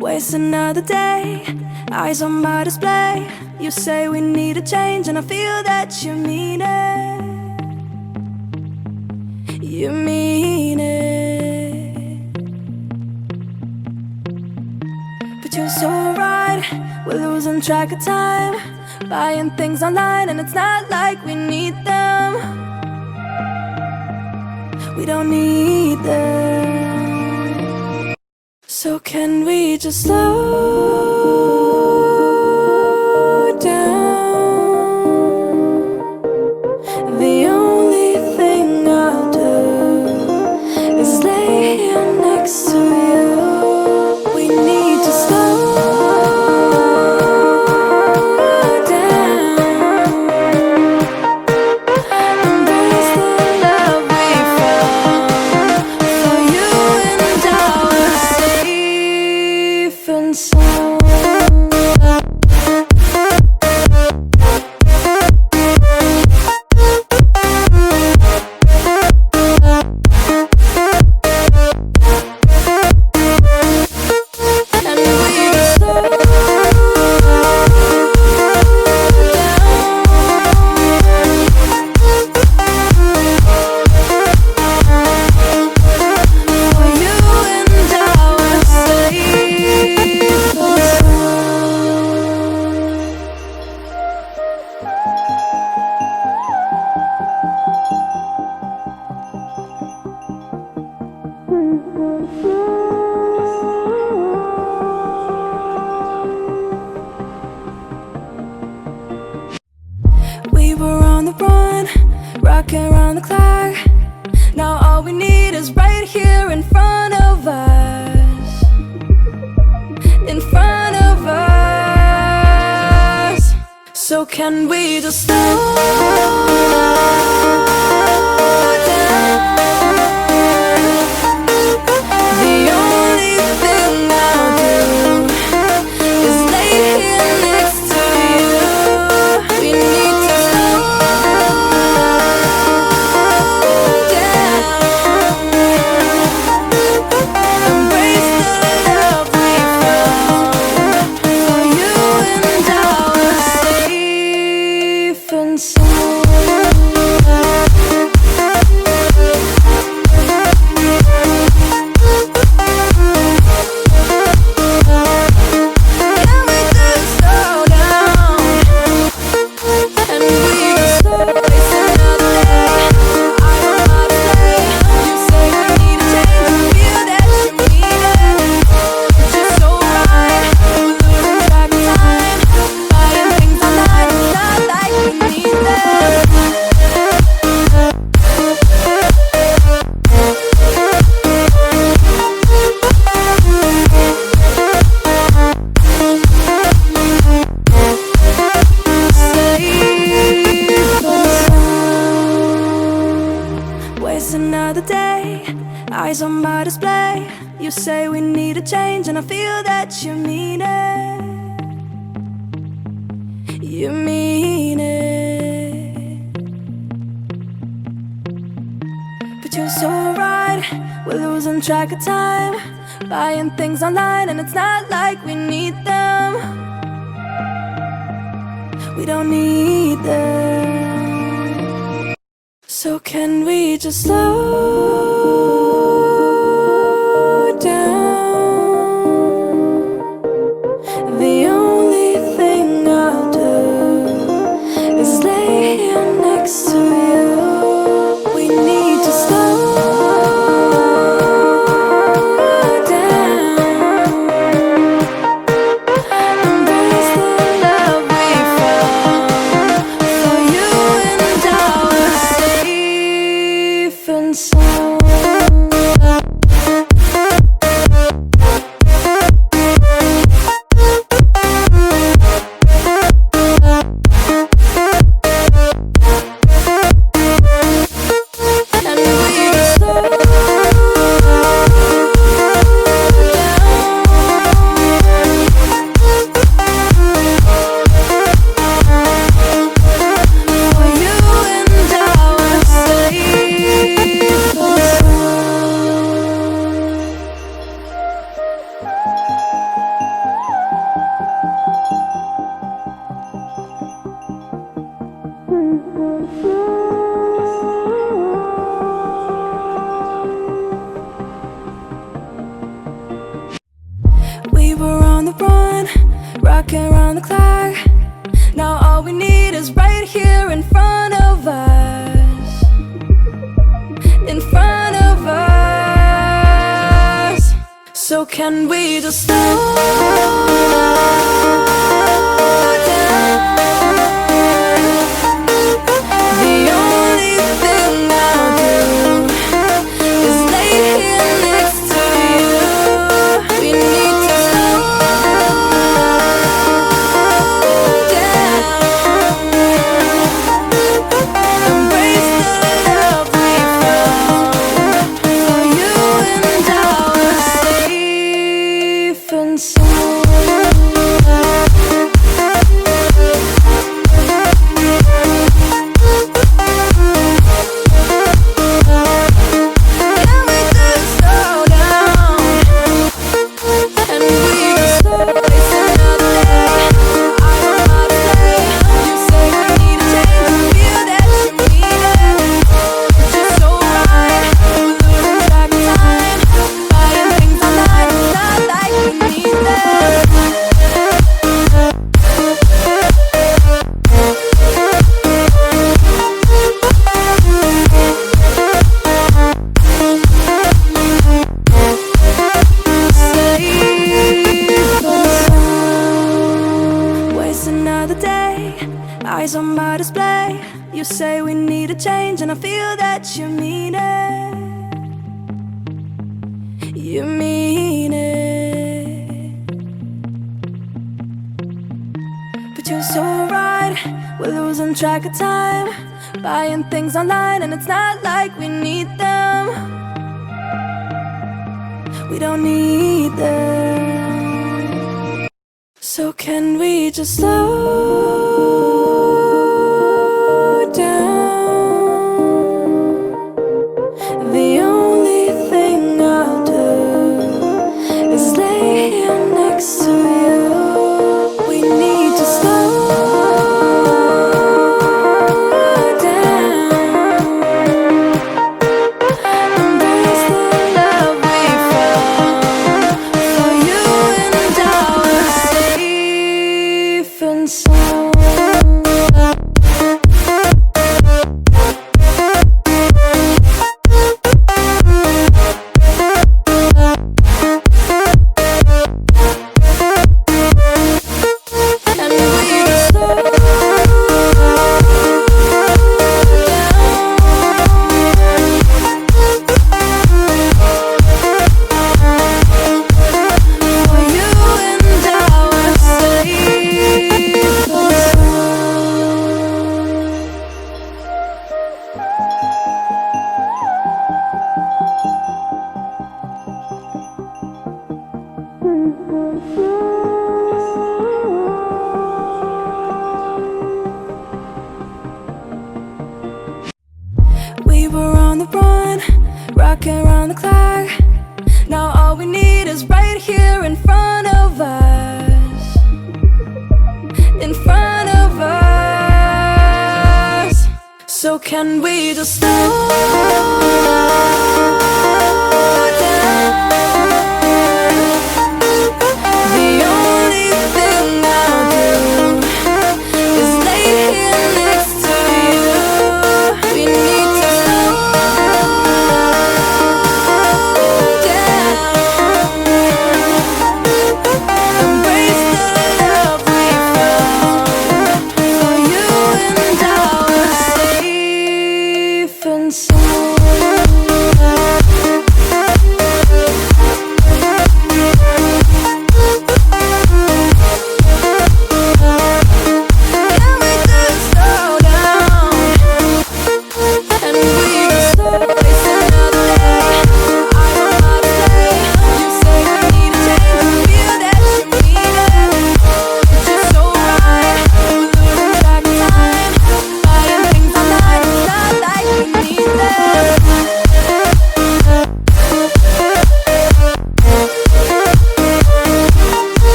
Waste another day, eyes on my display. You say we need a change, and I feel that you mean it. You mean it. But you're so right, we're losing track of time, buying things online, and it's not like we need them. We don't need them. So can we just slow down? The only thing I'll do is lay here next to you. We need to slow down. Embrace the love we found. For you and I were safe and sound. We were on the run, rocking around the clock. Now all we need is right here in front of us. In front of us. So can we just slow down? The only thing I'll do is lay here next to you. We need to slow down. Embrace the love we found. For you and I were safe and sound. Can we just slow down? And we just slow waste another day. I don't know how to play. You say we need a change, and I feel that you mean it. But you're so right, we're losing track of time, buying things online, it's not like we need them. Waste another day, eyes on my display. You say we need a change, and I feel that you mean it. You mean it. But you're so right, we're losing track of time, buying things online, and it's not like we need them. We don't need them. So can we just slow down? The only thing I'll do is lay here next to you. We need to slow down. Embrace the love we found. For you and I were safe and sound. were on the run, rocking around the clock. Now all we need is right here in front of us. In front of us. So can we just slow down? The only thing I'll do is lay here next to you. We need to slow down. Embrace the love we found. For you and I were safe and sound. Can we just slow down? And we can slow waste another day. I don't know how to play. You say we need a change. Feel that you mean it. It's just so right. We're losing track of time. Buying things online. It's not like we need them. Waste another day, eyes on my display. You say we need a change, and I feel that you mean it. You mean it. But you're so right, we're losing track of time. Buying things online, and it's not like we need them. We don't need them. So can we just slow down? The only thing I'll do is lay here next to you. We need to slow down. Embrace the love we found. For you and I were safe and sound. And we just slow down. For you and I were safe and we were on the run, rocking around the clock. Now all we need is right here in front of us. In front of us. So can we just slow down? The only thing I'll do is lay here next to you. We need to slow down. Embrace the love we found. For you and I were safe and sound. Can we just slow down? And we can slow waste another day. I don't know how to play. You say we need a change. Feel that you mean it. It's just so right. We're losing track of time. Buying things online. It's not like we need them.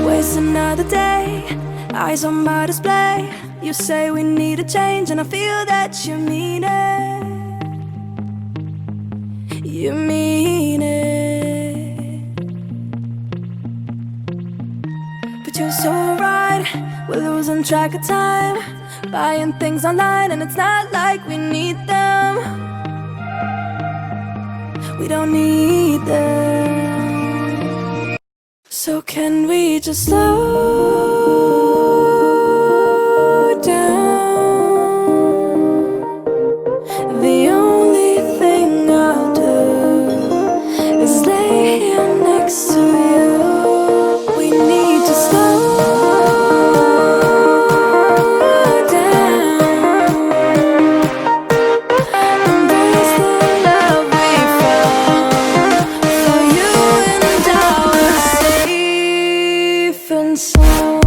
Waste another day, eyes on my display. You say we need a change, and I feel that you mean it. You mean it. But you're so right, we're losing track of time, buying things online and it's not like we need them. We don't need them. So can we just slow down? The only thing I'll do is lay here next to you. We need to slow down. Embrace the love we found. For you and I are safe and sound.